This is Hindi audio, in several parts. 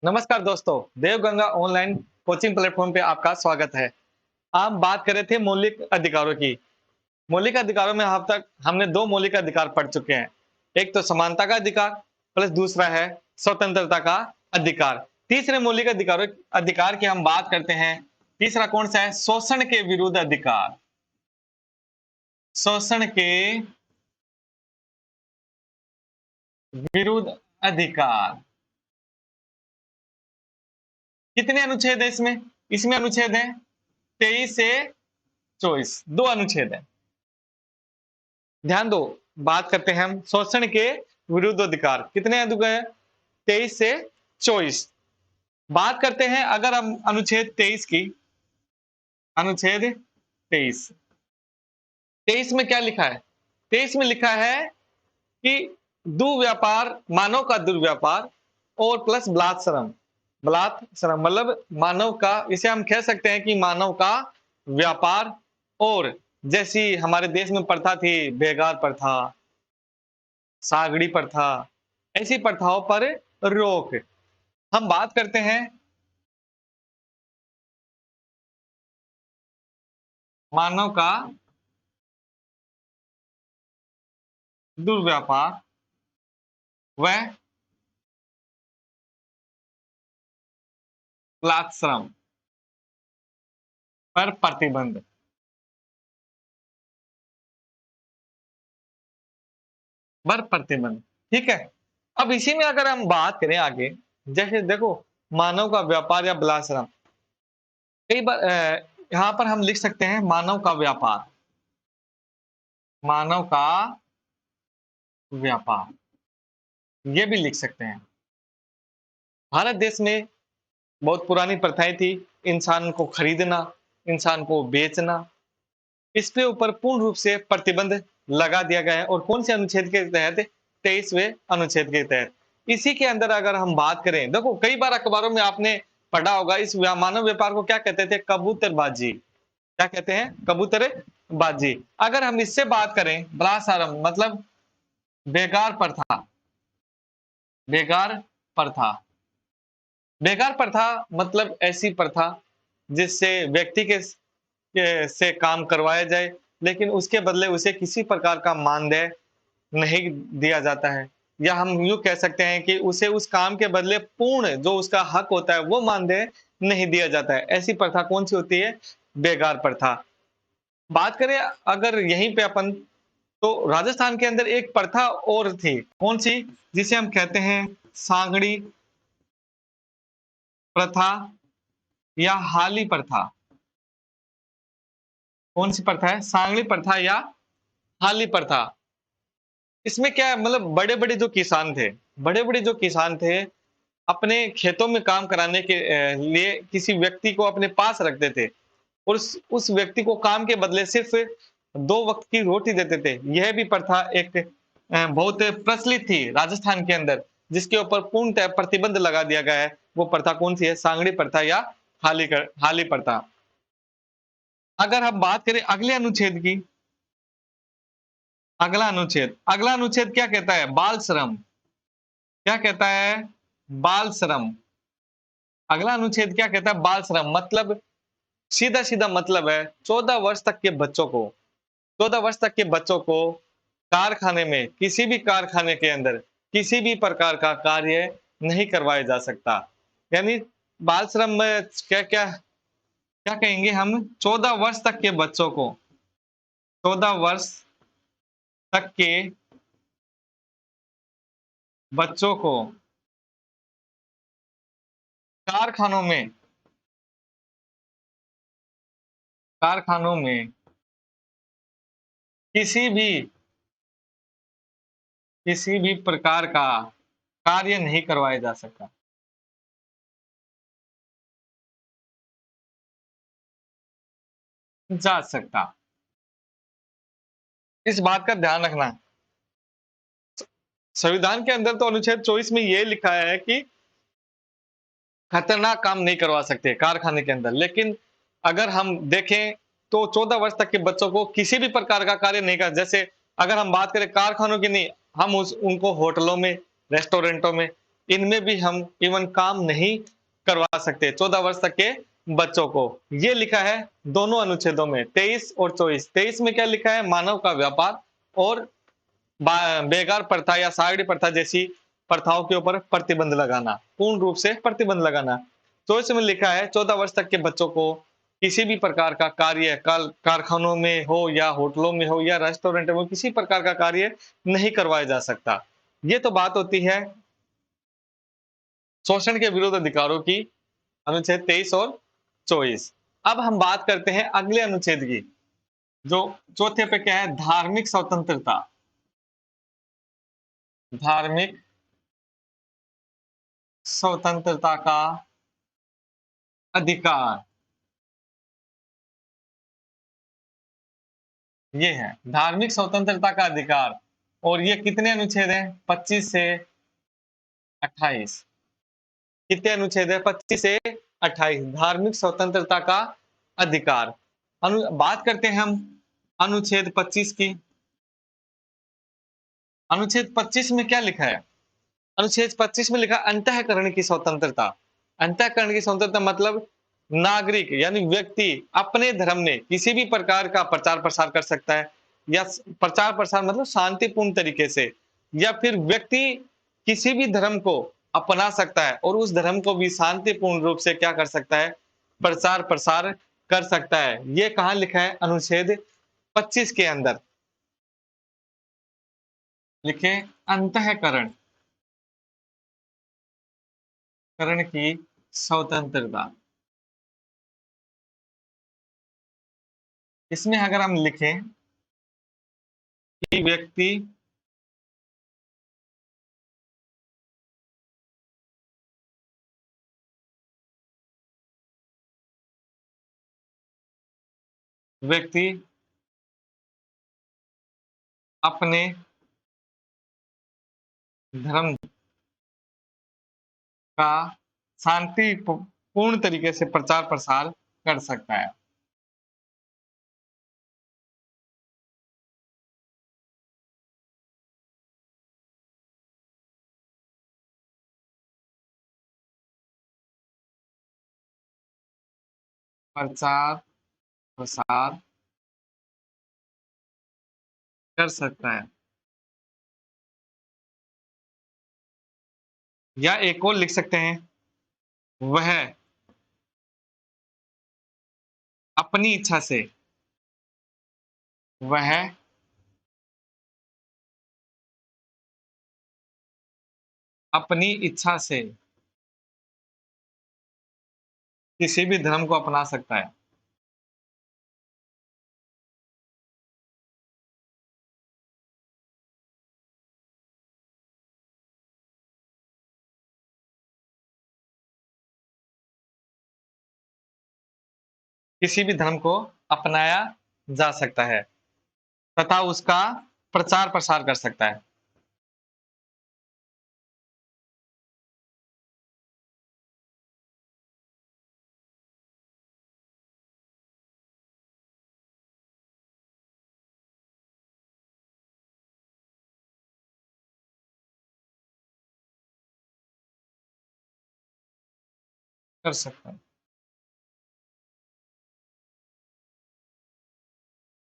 नमस्कार दोस्तों, देवगंगा ऑनलाइन कोचिंग प्लेटफॉर्म पे आपका स्वागत है। हम बात कर रहे थे मौलिक अधिकारों की। मौलिक अधिकारों में अब तक हमने 2 मौलिक अधिकार पढ़ चुके हैं। एक तो समानता का अधिकार प्लस दूसरा है स्वतंत्रता का अधिकार। तीसरे मौलिक अधिकार की हम बात करते हैं। तीसरा कौन-सा है? शोषण के विरुद्ध अधिकार। शोषण के विरुद्ध अधिकार। कितने अनुच्छेद है इसमें? इसमें अनुच्छेद है 23 से 24, 2 अनुच्छेद है। ध्यान दो, बात करते हैं हम शोषण के विरुद्ध अधिकार। कितने अधिकार? 23 से 24। बात करते हैं अगर हम अनुच्छेद 23 की। अनुच्छेद 23। 23 में क्या लिखा है? 23 में लिखा है कि दुर्व्यापार, मानव का दुर्व्यापार और प्लस बलात्श्रम। बलात्श्रम मतलब मानव का, इसे हम कह सकते हैं कि मानव का व्यापार और जैसी हमारे देश में प्रथा थी, बेगार प्रथा, सागड़ी प्रथा, ऐसी प्रथाओं पर रोक। हम बात करते हैं मानव का दुर्व्यापार व बलात्श्रम पर प्रतिबंध। पर प्रतिबंध, ठीक है। अब इसी में अगर हम बात करें आगे, जैसे देखो मानव का व्यापार या बलात्श्रम, कई बार यहाँ पर हम लिख सकते हैं मानव का व्यापार। मानव का व्यापार, ये भी लिख सकते हैं। भारत देश में बहुत पुरानी प्रथाएं थी, इंसान को खरीदना, इंसान को बेचना, इसके ऊपर पूर्ण रूप से प्रतिबंध लगा दिया गया है। और कौन से अनुच्छेद के तहत? 23वें अनुच्छेद के तहत। इसी के अंदर अगर हम बात करें, देखो कई बार अखबारों में आपने पढ़ा होगा, इस मानव व्यापार को क्या कहते थे? कबूतरबाजी। क्या कहते हैं? कबूतरबाजी। अगर हम इससे बात करें, बलात्संग मतलब बेगार प्रथा। बेगार प्रथा, बेगार प्रथा मतलब ऐसी प्रथा जिससे व्यक्ति से काम करवाया जाए, लेकिन उसके बदले उसे किसी प्रकार का मानदेय नहीं दिया जाता है, या हम यूं कह सकते हैं कि उसे उस काम के बदले पूर्ण जो उसका हक होता है वो मानदेय नहीं दिया जाता है। ऐसी प्रथा कौन सी होती है? बेगार प्रथा। बात करें अगर यहीं पे अपन, तो राजस्थान के अंदर एक प्रथा और थी, कौन सी? जिसे हम कहते हैं सांगड़ी प्रथा या हाली प्रथा। कौन सी प्रथा है? सांगड़ी प्रथा या हाली प्रथा। इसमें क्या है, मतलब बड़े-बड़े जो किसान थे, बड़े-बड़े जो किसान थे, अपने खेतों में काम कराने के लिए किसी व्यक्ति को अपने पास रखते थे और उस व्यक्ति को काम के बदले सिर्फ 2 वक्त की रोटी देते थे। यह भी प्रथा एक बहुत प्रचलित थी राजस्थान के अंदर, जिसके ऊपर पूर्णतः प्रतिबंध लगा दिया गया है। वो प्रथा कौन सी है? सांगड़ी प्रथा या हाली प्रथा। अगर हम बात करें अगले अनुच्छेद की, अगला अनुच्छेद क्या कहता है? बाल श्रम। क्या कहता है? बाल श्रम। अगला अनुच्छेद क्या कहता है? बाल श्रम मतलब सीधा सीधा मतलब है 14 वर्ष तक के बच्चों को, 14 वर्ष तक के बच्चों को कारखाने में, किसी भी कारखाने के अंदर किसी भी प्रकार का कार्य नहीं करवाया जा सकता। यानी बाल श्रम में क्या क्या क्या कहेंगे हम? 14 वर्ष तक के बच्चों को, 14 वर्ष तक के बच्चों को कारखानों में, कारखानों में किसी भी प्रकार का कार्य नहीं करवाया जा सकता। जा सकता, इस बात का ध्यान रखना। संविधान के अंदर तो अनुच्छेद 24 में ये लिखा है कि खतरनाक काम नहीं करवा सकते कारखाने के अंदर, लेकिन अगर हम देखें तो 14 वर्ष तक के बच्चों को किसी भी प्रकार का कार्य नहीं कर, जैसे अगर हम बात करें कारखानों की नहीं, हम उनको होटलों में, रेस्टोरेंटों में इनमें भी हम इवन काम नहीं करवा सकते 14 वर्ष तक के बच्चों को। ये लिखा है दोनों अनुच्छेदों में, 23 और 24। 23 में क्या लिखा है? मानव का व्यापार और बेगार प्रथा या सागड़ी प्रथा जैसी प्रथाओं के ऊपर प्रतिबंध लगाना, पूर्ण रूप से प्रतिबंध लगाना। 24 में लिखा है 14 वर्ष तक के बच्चों को किसी भी प्रकार का कार्य कारखानों में हो या होटलों में हो या रेस्टोरेंट में, किसी प्रकार का कार्य नहीं करवाया जा सकता। ये तो बात होती है शोषण के विरुद्ध अधिकारों की, अनुच्छेद 23 और 24। अब हम बात करते हैं अगले अनुच्छेद की, जो चौथे पे क्या है? धार्मिक स्वतंत्रता। धार्मिक स्वतंत्रता का अधिकार, ये है धार्मिक स्वतंत्रता का अधिकार। और ये कितने अनुच्छेद हैं? 25 से 28। कितने अनुच्छेद है? 25 से 28। धार्मिक स्वतंत्रता का अधिकार। बात करते हैं हम अनुच्छेद 25 की। अनुच्छेद 25 में क्या लिखा है? अनुच्छेद 25 में लिखा अंतःकरण की स्वतंत्रता। अंतःकरण की स्वतंत्रता मतलब नागरिक यानी व्यक्ति अपने धर्म में किसी भी प्रकार का प्रचार प्रसार कर सकता है, या प्रचार प्रसार मतलब शांतिपूर्ण तरीके से, या फिर व्यक्ति किसी भी धर्म को अपना सकता है और उस धर्म को भी शांतिपूर्ण रूप से क्या कर सकता है? प्रचार प्रसार कर सकता है। ये कहाँ लिखा है? अनुच्छेद 25 के अंदर लिखे अंतःकरण करण की स्वतंत्रता। इसमें अगर हम लिखें कि व्यक्ति व्यक्ति अपने धर्म का शांति पूर्ण तरीके से प्रचार प्रसार कर सकता है। प्रचार प्रसार कर सकता है। या एक और लिख सकते हैं, वह अपनी इच्छा से, वह अपनी इच्छा से किसी भी धर्म को अपना सकता है। किसी भी धर्म को अपनाया जा सकता है तथा उसका प्रचार प्रसार कर सकता है। कर सकता है।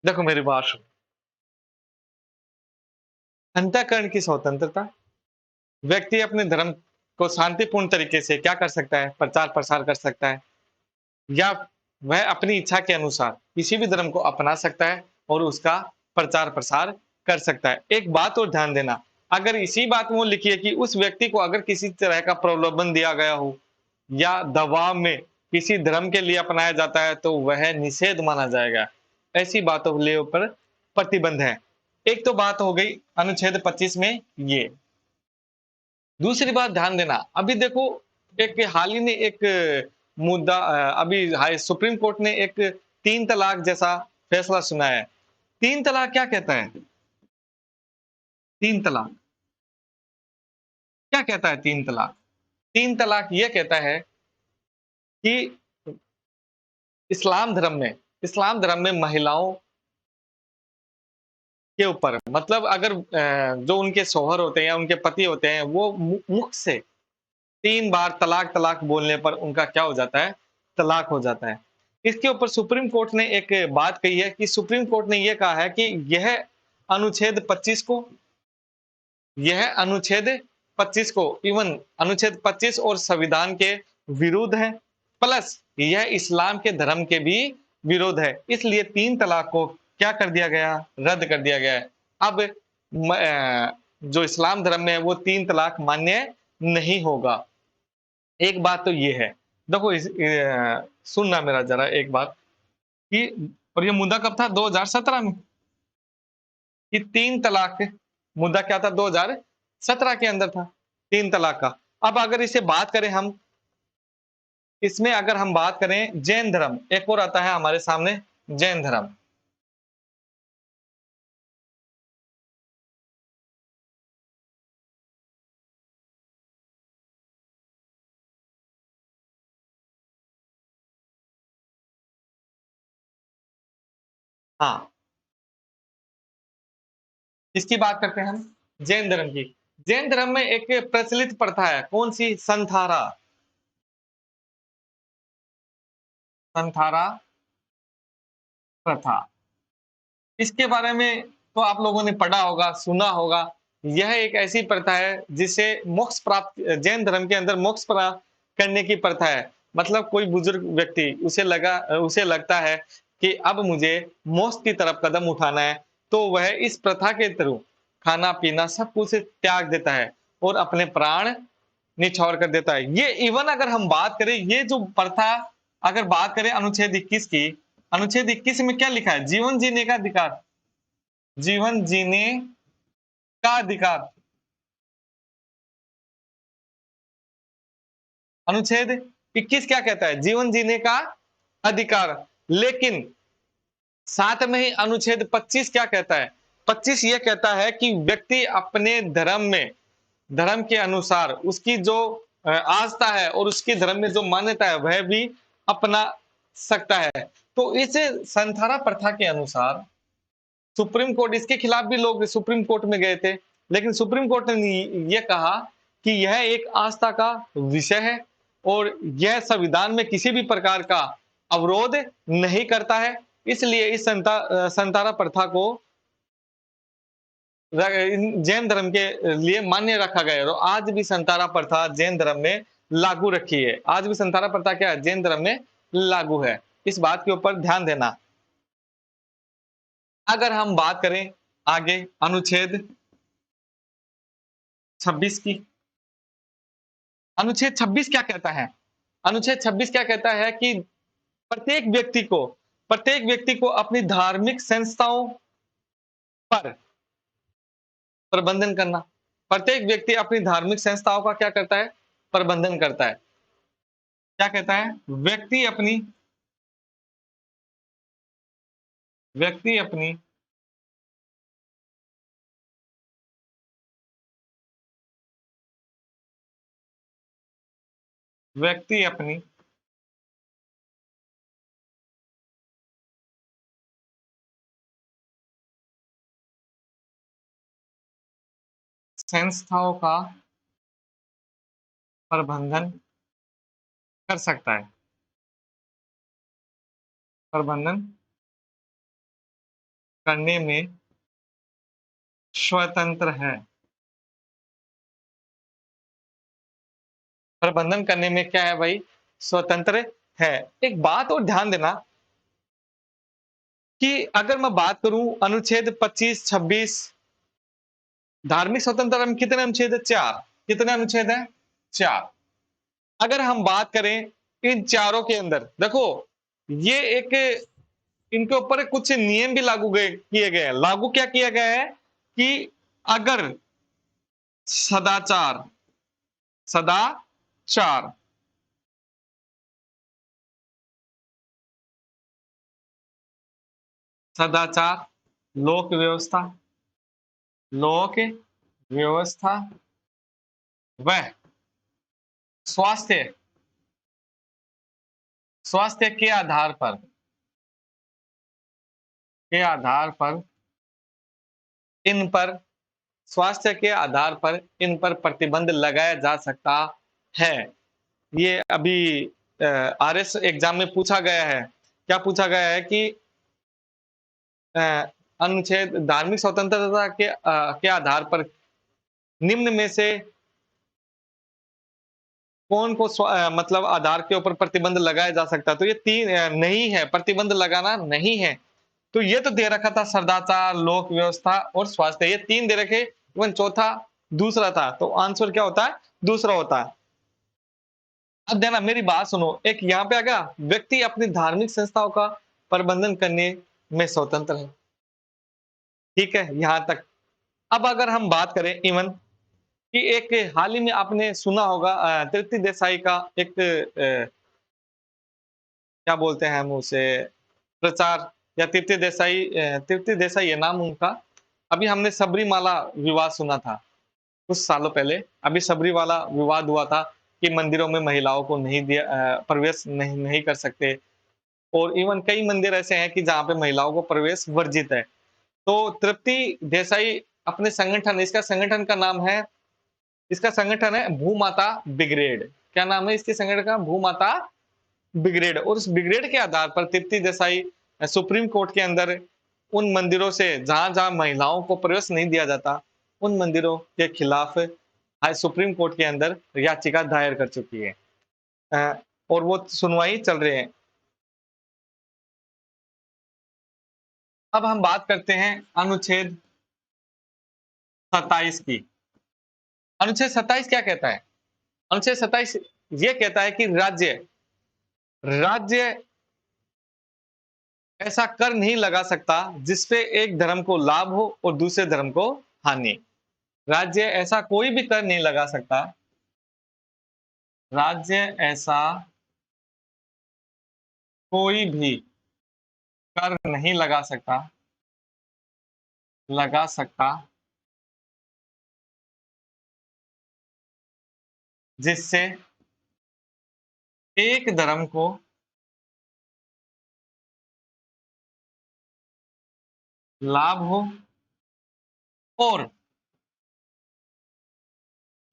देखो मेरी बात सुनो। अंतःकरण की स्वतंत्रता, व्यक्ति अपने धर्म को शांतिपूर्ण तरीके से क्या कर सकता है? प्रचार प्रसार कर सकता है, या वह अपनी इच्छा के अनुसार किसी भी धर्म को अपना सकता है और उसका प्रचार प्रसार कर सकता है। एक बात और ध्यान देना, अगर इसी बात में वो लिखी है कि उस व्यक्ति को अगर किसी तरह का प्रलोभन दिया गया हो या दबाव में किसी धर्म के लिए अपनाया जाता है तो वह निषेध माना जाएगा। ऐसी बातों के ऊपर प्रतिबंध है। एक तो बात हो गई अनुच्छेद 25 में ये। दूसरी बात ध्यान देना, अभी देखो एक हाल ही में एक मुद्दा अभी हाई सुप्रीम कोर्ट ने एक 3 तलाक जैसा फैसला सुना है। 3 तलाक क्या कहता है? 3 तलाक क्या कहता है? 3 तलाक, 3 तलाक ये कहता है कि इस्लाम धर्म में महिलाओं के ऊपर मतलब अगर जो उनके शौहर होते हैं या उनके पति होते हैं वो मुख से 3 बार तलाक तलाक बोलने पर उनका क्या हो जाता है? तलाक हो जाता है। इसके ऊपर सुप्रीम कोर्ट ने एक बात कही है कि सुप्रीम कोर्ट ने यह कहा है कि यह अनुच्छेद 25 को यह अनुच्छेद 25 को इवन अनुच्छेद 25 और संविधान के विरुद्ध है, प्लस यह इस्लाम के धर्म के भी विरोध है। इसलिए 3 तलाक को क्या कर दिया गया? रद्द कर दिया गया है। अब जो इस्लाम धर्म में है वो 3 तलाक मान्य नहीं होगा। एक बात तो ये है, देखो सुनना मेरा ज़रा एक बात कि और ये मुद्दा कब था? 2017 में। कि 3 तलाक मुद्दा क्या था? 2017 के अंदर था, 3 तलाक का। अब अगर इसे बात करें हम, इसमें अगर हम बात करें जैन धर्म, एक और आता है हमारे सामने जैन धर्म। हाँ, किसकी बात करते हैं हम? जैन धर्म की। जैन धर्म में एक प्रचलित प्रथा है, कौन-सी? संथारा। संथारा प्रथा। इसके बारे में तो आप लोगों ने पढ़ा होगा, सुना होगा। यह एक ऐसी प्रथा है जिससे मोक्ष प्राप्त जैन धर्म के अंदर मोक्ष प्राप्त करने की प्रथा है। मतलब कोई बुजुर्ग व्यक्ति उसे लगता है कि अब मुझे मोक्ष की तरफ कदम उठाना है, तो वह इस प्रथा के थ्रू खाना-पीना सब कुछ त्याग देता है और अपने प्राण निछावर कर देता है। ये इवन अगर हम बात करें ये जो प्रथा अगर बात करें अनुच्छेद 21 की, अनुच्छेद 21 में क्या लिखा है? जीवन जीने का अधिकार। जीवन जीने का अधिकार। अनुच्छेद 21 क्या कहता है? जीवन जीने का अधिकार। लेकिन साथ में ही अनुच्छेद 25 क्या कहता है? 25 ये कहता है कि व्यक्ति अपने धर्म में, धर्म के अनुसार उसकी जो आस्था है और उसके धर्म में जो मान्यता है वह भी अपना सकता है। तो इस संथारा प्रथा के अनुसार सुप्रीम कोर्ट, इसके खिलाफ भी लोग सुप्रीम कोर्ट में गए थे, लेकिन सुप्रीम कोर्ट ने यह कहा कि यह एक आस्था का विषय है और यह संविधान में किसी भी प्रकार का अवरोध नहीं करता है। इसलिए इस संतारा प्रथा को जैन धर्म के लिए मान्य रखा गया है और आज भी संतारा प्रथा जैन धर्म में लागू रखी है। आज भी संतारा प्रथा क्या है? जैन धर्म में लागू है। इस बात के ऊपर ध्यान देना। अगर हम बात करें आगे अनुच्छेद 26 की, अनुच्छेद 26 क्या कहता है? अनुच्छेद 26 क्या कहता है कि प्रत्येक व्यक्ति को अपनी धार्मिक संस्थाओं पर प्रबंधन करना। प्रत्येक व्यक्ति अपनी धार्मिक संस्थाओं का क्या करता है? प्रबंधन करता है। क्या कहता है? व्यक्ति अपनी व्यक्ति अपनी संस्थाओं का प्रबंधन कर सकता है। प्रबंधन करने में स्वतंत्र है। प्रबंधन करने में क्या है भाई? स्वतंत्र है। एक बात और ध्यान देना कि अगर मैं बात करूं अनुच्छेद 25, 26 धार्मिक स्वतंत्रता में कितने अनुच्छेद है? 4। कितने अनुच्छेद हैं? 4। अगर हम बात करें इन चारों के अंदर, देखो ये एक इनके ऊपर कुछ नियम भी लागू किए गए हैं। लागू क्या किया गया है कि अगर सदाचार सदाचार सदाचार, लोक व्यवस्था, लोक व्यवस्था व स्वास्थ्य स्वास्थ्य के आधार पर इन पर स्वास्थ्य के आधार पर इन पर प्रतिबंध लगाया जा सकता है। ये अभी आरएस एग्जाम में पूछा गया है। क्या पूछा गया है कि अ, अनुच्छेद धार्मिक स्वतंत्रता के आधार पर निम्न में से कौन को मतलब आधार के ऊपर प्रतिबंध लगाया जा सकता है? तो ये 3 नहीं है, प्रतिबंध लगाना नहीं है। तो ये तो दे रखा था सदाचार, लोक व्यवस्था और स्वास्थ्य, ये 3 दे रखे, इवन चौथा दूसरा था, तो आंसर क्या होता है? दूसरा होता है। अब देना मेरी बात सुनो, एक यहाँ पे आ गया, व्यक्ति अपनी धार्मिक संस्थाओं का प्रबंधन करने में स्वतंत्र है। ठीक है, यहाँ तक। अब अगर हम बात करें इवन कि एक हाल ही में आपने सुना होगा तृप्ति देसाई का एक क्या बोलते हैं हम उसे प्रचार, या तृप्ति देसाई है नाम उनका। अभी हमने सबरीमाला विवाद सुना था कुछ सालों पहले। अभी सबरीमाला विवाद हुआ था कि मंदिरों में महिलाओं को नहीं दिया, प्रवेश नहीं नहीं कर सकते, और इवन कई मंदिर ऐसे हैं कि जहाँ पे महिलाओं को प्रवेश वर्जित है। तो तृप्ति देसाई अपने संगठन, इसका संगठन है भूमाता ब्रिगेड। क्या नाम है इसके संगठन का? भूमाता ब्रिगेड। और उस ब्रिगेड के आधार पर तृप्ति देसाई सुप्रीम कोर्ट के अंदर उन मंदिरों से जहां जहां महिलाओं को प्रवेश नहीं दिया जाता, उन मंदिरों के खिलाफ आज सुप्रीम कोर्ट के अंदर याचिका दायर कर चुकी है। अ, और वो सुनवाई चल रही है। अब हम बात करते हैं अनुच्छेद 27 की। अनुच्छेद 27 क्या कहता है? अनुच्छेद 27 ये कहता है कि राज्य ऐसा कर नहीं लगा सकता जिससे एक धर्म को लाभ हो और दूसरे धर्म को हानि। राज्य ऐसा कोई भी कर नहीं लगा सकता, राज्य ऐसा कोई भी कर नहीं लगा सकता जिससे एक धर्म को लाभ हो और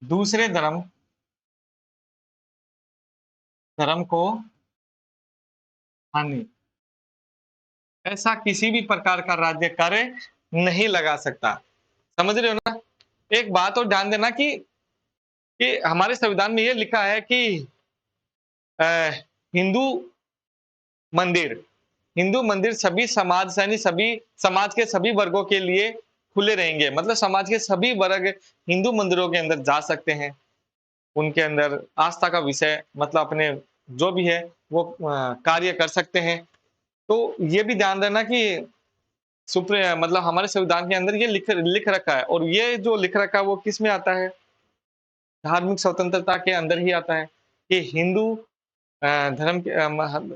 दूसरे धर्म को हानि। ऐसा किसी भी प्रकार का राज्य कार्य नहीं लगा सकता। समझ रहे हो ना? एक बात और ध्यान देना कि हमारे संविधान में ये लिखा है कि अ, हिंदू मंदिर हिंदू मंदिर सभी समाज के सभी वर्गों के लिए खुले रहेंगे। मतलब समाज के सभी वर्ग हिंदू मंदिरों के अंदर जा सकते हैं। उनके अंदर आस्था का विषय मतलब अपने जो भी है वो कार्य कर सकते हैं। तो ये भी ध्यान देना कि मतलब हमारे संविधान के अंदर ये लिख रखा है, और ये जो लिख रखा है वो किस में आता है? धार्मिक स्वतंत्रता के अंदर ही आता है कि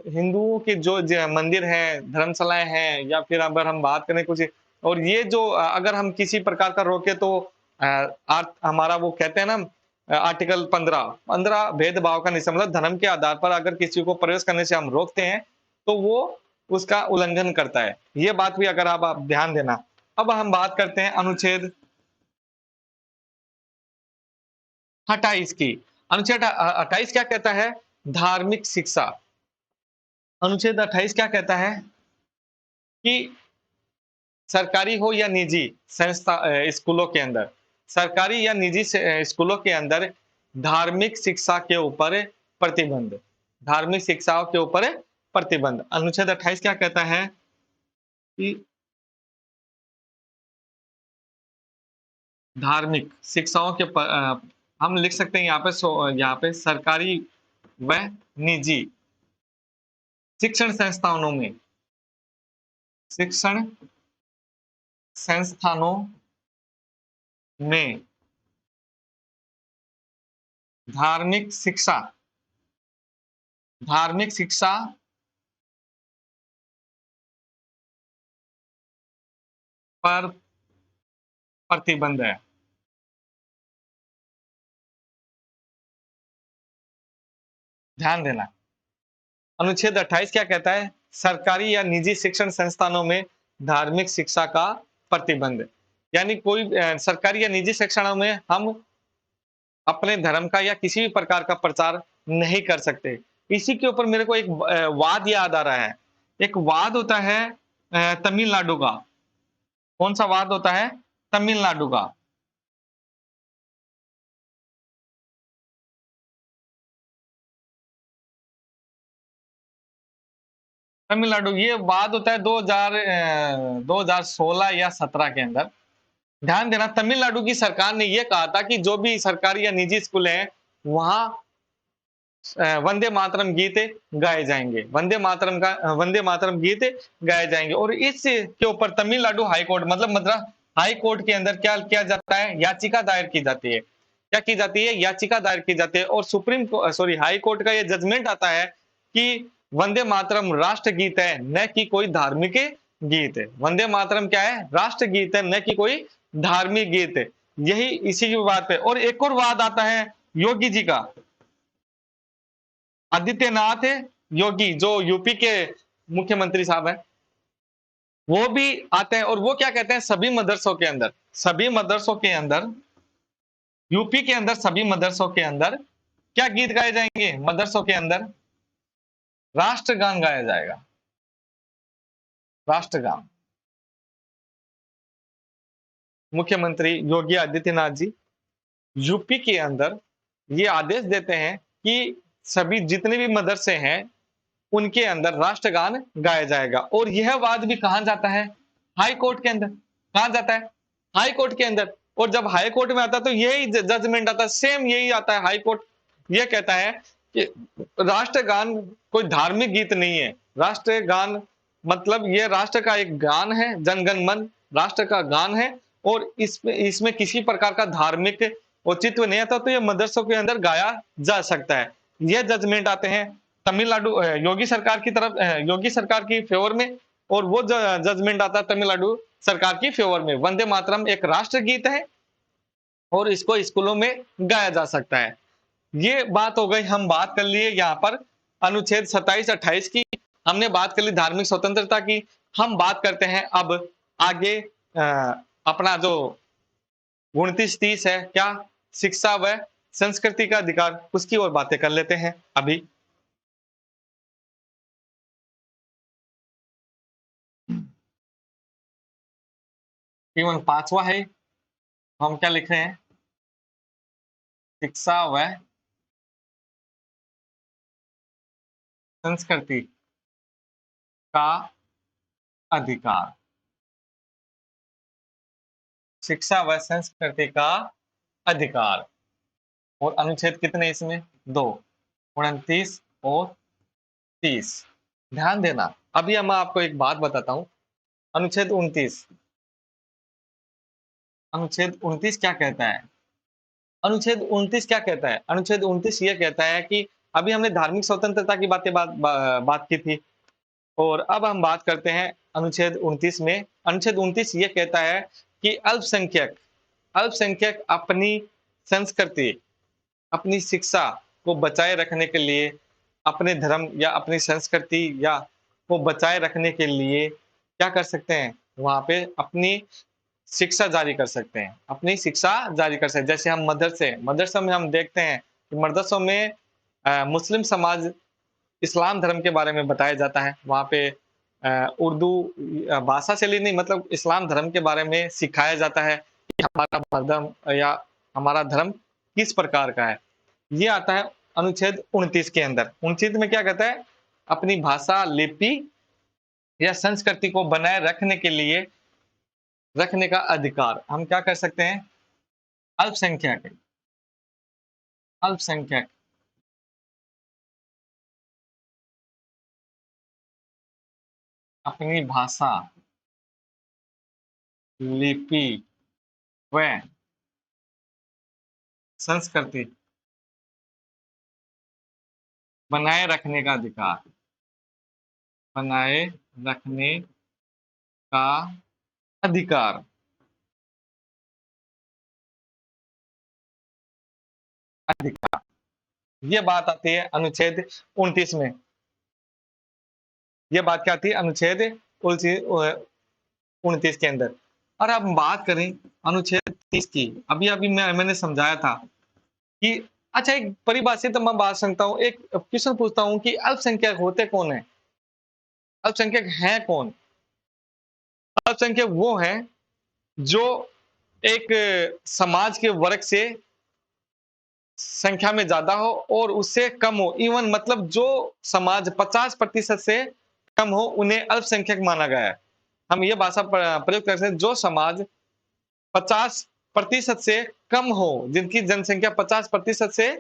हिंदुओं के जो मंदिर हैं, धर्मशालाएं हैं, या फिर अगर हम बात करें कुछ, और ये जो अगर हम किसी प्रकार का रोके तो हमारा वो कहते हैं ना आर्टिकल 15 भेदभाव का निषेध, मतलब धर्म के आधार पर अगर किसी को प्रवेश करने से हम रोकते हैं तो वो उसका उल्लंघन करता है। ये बात भी अगर आप ध्यान देना। अब हम बात करते हैं अनुच्छेद 28 की। अनुच्छेद 28 क्या कहता है? धार्मिक शिक्षा। अनुच्छेद 28 क्या कहता है कि सरकारी हो या निजी स्कूलों के अंदर, सरकारी या निजी स्कूलों के अंदर धार्मिक शिक्षा के ऊपर प्रतिबंध, धार्मिक शिक्षाओं के ऊपर प्रतिबंध। अनुच्छेद 28 क्या कहता है कि धार्मिक शिक्षाओं के हम लिख सकते हैं यहाँ पे सरकारी व निजी शिक्षण संस्थानों में धार्मिक शिक्षा धार्मिक शिक्षा पर प्रतिबंध है। ध्यान देना, अनुच्छेद 28 क्या कहता है? सरकारी या निजी शिक्षण संस्थानों में धार्मिक शिक्षा का प्रतिबंध। यानी कोई सरकारी या निजी शिक्षणों में हम अपने धर्म का या किसी भी प्रकार का प्रचार नहीं कर सकते। इसी के ऊपर मेरे को एक वाद याद आ रहा है। एक वाद होता है तमिलनाडु का। कौन-सा वाद होता है? तमिलनाडु का। तमिलनाडु ये वाद होता है 2016 या 17 के अंदर। ध्यान देना तमिलनाडु की सरकार ने ये कहा था कि जो भी सरकारी या निजी स्कूल हैं, वहाँ वंदे मातरम गीत गाए जाएँगे। वंदे मातरम गीत गाए जाएँगे और इस के ऊपर तमिलनाडु हाई कोर्ट मतलब मद्रास हाई कोर्ट के अंदर क्या किया जाता है? याचिका दायर की जाती है। क्या की जाती है? याचिका दायर की जाती है और हाई कोर्ट का ये जजमेंट आता है कि वंदे मातरम राष्ट्र गीत है, न कि कोई धार्मिक गीत है। वंदे मातरम क्या है? राष्ट्र गीत है, न कि कोई धार्मिक गीत है। यही इसी की बात पे और एक और वाद आता है योगी जी का। आदित्यनाथ योगी जो यूपी के मुख्यमंत्री साहब हैं, वो भी आते हैं और वो क्या कहते हैं सभी मदरसों के अंदर यूपी के अंदर सभी मदरसों के अंदर क्या गीत गाए जाएंगे? मदरसों के अंदर राष्ट्रगान गाया जाएगा। राष्ट्रगान। मुख्यमंत्री योगी आदित्यनाथ जी यूपी के अंदर ये आदेश देते हैं कि सभी जितने भी मदरसे हैं उनके अंदर राष्ट्रगान गाया जाएगा और यह वाद भी कहां जाता है? हाई कोर्ट के अंदर। कहां जाता है? हाई कोर्ट के अंदर। और जब हाई कोर्ट में आता है तो यही जजमेंट आता है, सेम यही आता है। हाई कोर्ट यह कहता है कि राष्ट्रगान कोई धार्मिक गीत नहीं है। राष्ट्रगान मतलब यह राष्ट्र का एक गान है, जनगण मन राष्ट्र का गान है और इसमें इसमें किसी प्रकार का धार्मिक औचित्य नहीं आता, तो यह मदरसों के अंदर गाया जा सकता है। यह जजमेंट आते हैं तमिलनाडु योगी सरकार की फेवर में और वो जजमेंट आता है तमिलनाडु सरकार की फेवर में। वंदे मातरम एक राष्ट्र गीत है और इसको स्कूलों में गाया जा सकता है। ये बात हो गई, हम बात कर लिए यहाँ पर अनुच्छेद 27-28 की, हमने बात कर ली धार्मिक स्वतंत्रता की। हम बात करते हैं अब आगे अपना जो 29-30 है, क्या शिक्षा व संस्कृति का अधिकार, उसकी और बातें कर लेते हैं अभी। केवल 5वां है, हम क्या लिख रहे हैं? शिक्षा व संस्कृति का अधिकार। शिक्षा व संस्कृति का अधिकार। और अनुच्छेद कितने इसमें? 2, 29 और 30। ध्यान देना, अभी हम आपको एक बात बताता हूं। अनुच्छेद 29, अनुच्छेद 29 क्या कहता है? अनुच्छेद 29 क्या कहता है? अनुच्छेद 29 ये कहता है कि अभी हमने धार्मिक स्वतंत्रता की बात की थी और अब हम बात करते हैं अनुच्छेद 29 में। अनुच्छेद 29 ये कहता है कि अल्पसंख्यक अपनी संस्कृति, अपनी शिक्षा को बचाए रखने के लिए, अपने धर्म या अपनी संस्कृति या को बचाए रखने के लिए क्या कर सकते हैं? वहाँ पे अपनी शिक्षा जारी कर सकते हैं, अपनी शिक्षा जारी कर सकते हैं। जैसे हम मदरसों में हम देखते हैं कि मदरसों में मुस्लिम समाज इस्लाम धर्म के बारे में बताया जाता है। वहाँ पे उर्दू भाषा शैली नहीं मतलब इस्लाम धर्म के बारे में सिखाया जाता है कि हमारा धर्म या हमारा धर्म किस प्रकार का है। ये आता है अनुच्छेद 29 के अंदर। 29 में क्या कहता है? अपनी भाषा, लिपि या संस्कृति को बनाए रखने के लिए रखने का अधिकार। हम क्या कर सकते हैं? अल्पसंख्यक अल्पसंख्यक अपनी भाषा, लिपि व संस्कृति बनाए रखने का अधिकार। बनाए रखने का अधिकार। अधिकार, ये बात आती है अनुच्छेद 29 में। ये बात क्या आती है? अनुच्छेद 29 के अंदर। और अब हम बात करें अनुच्छेद 30 की। अभी अभी मैंने समझाया था कि अच्छा, एक परिभाषित मैं बात सकता हूँ, एक क्वेश्चन पूछता हूँ कि अल्पसंख्यक होते कौन हैं? अल्पसंख्यक हैं कौन? अल्पसंख्यक वो हैं जो एक समाज के वर्ग से संख्या में ज़्यादा हो और उससे कम हो, इवन मतलब जो समाज 50% से कम हो, उन्हें अल्पसंख्यक माना गया है। हम ये भाषा प्रयोग कर सकते हैं, जो समाज 50% से कम हो, जिनकी जनसंख्या 50% से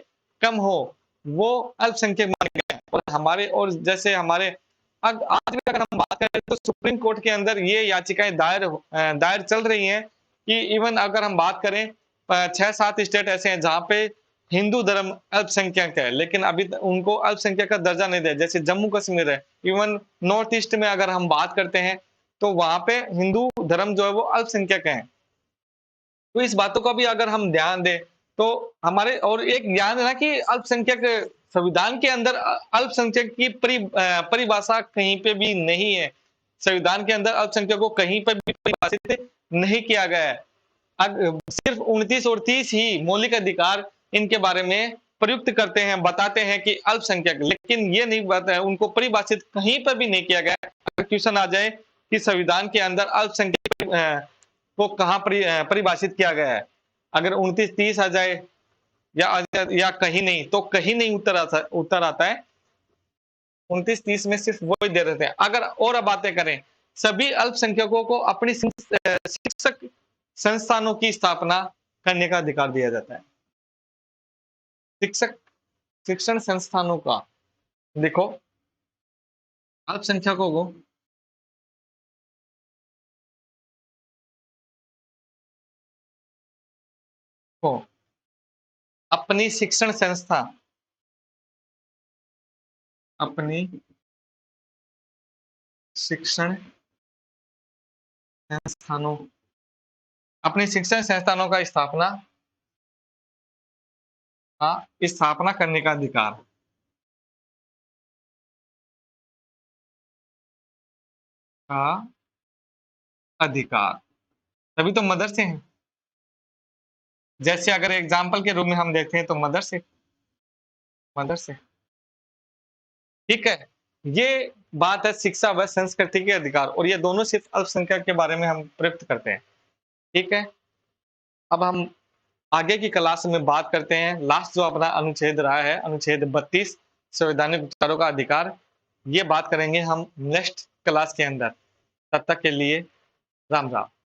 कम हो, वो अल्पसंख्यक माने गए हैं। और हमारे और जैसे हमारे आज भी अगर हम बात करें तो सुप्रीम कोर्ट के अंदर ये याचिकाएँ दायर चल रही हैं कि इवन अगर हम बात करें 6-7 स्टेट ऐसे हैं जहाँ पे हिंदू धर्म अल्पसंख्यक है, लेकिन अभी उनको अल्पसंख्यक का दर्जा नहीं दिया, जैसे जम्मू कश्मीर है। इवन नॉर्थ ईस्ट में अगर हम बात करते हैं, तो वहाँ पे हिंदू धर्म जो है वो अल्पसंख्यक है। तो इस बातों का भी अगर हम ध्यान दें, तो हमारे और एक ध्यान देना कि अल्पसंख्यक संविधान के अंदर अल्पसंख्यक की परिभाषा कहीं पे भी नहीं है। संविधान के अंदर अल्पसंख्यक को कहीं पर भी परिभाषित नहीं किया गया है। सिर्फ 29 और 30 ही मौलिक अधिकार इनके बारे में प्रयुक्त करते हैं, बताते हैं कि अल्पसंख्यक, लेकिन ये नहीं बताया, उनको परिभाषित कहीं पर भी नहीं किया गया है। अगर क्वेश्चन आ जाए कि संविधान के अंदर अल्पसंख्यक को कहाँ परिभाषित किया गया है, अगर 29-30 आ जाए या कहीं नहीं, तो कहीं नहीं उत्तर आता है। 29-30 में सिर्फ वो ही दे देते हैं। अगर और अब बातें करें, सभी अल्पसंख्यकों को अपनी शिक्षक संस्थानों की स्थापना करने का अधिकार दिया जाता है। शिक्षक शिक्षण संस्थानों का, देखो, अल्पसंख्यकों को अपनी शिक्षण संस्था अपनी शिक्षण संस्थानों अपनी शिक्षण संस्थानों का स्थापना करने का अधिकार, का अधिकार, तभी तो मदरसे हैं। जैसे अगर एग्जाम्पल के रूप में हम देखें तो मदरसे, ठीक है। ये बात है शिक्षा व संस्कृति के अधिकार, और ये दोनों सिर्फ अल्पसंख्यक के बारे में हम प्रयुक्त करते हैं, ठीक है। अब हम आगे की क्लास में बात करते हैं, लास्ट जो अपना अनुच्छेद रहा है, अनुच्छेद 32, संवैधानिक विचारों का अधिकार, ये बात करेंगे हम नेक्स्ट क्लास के अंदर। तब तक के लिए राम राम।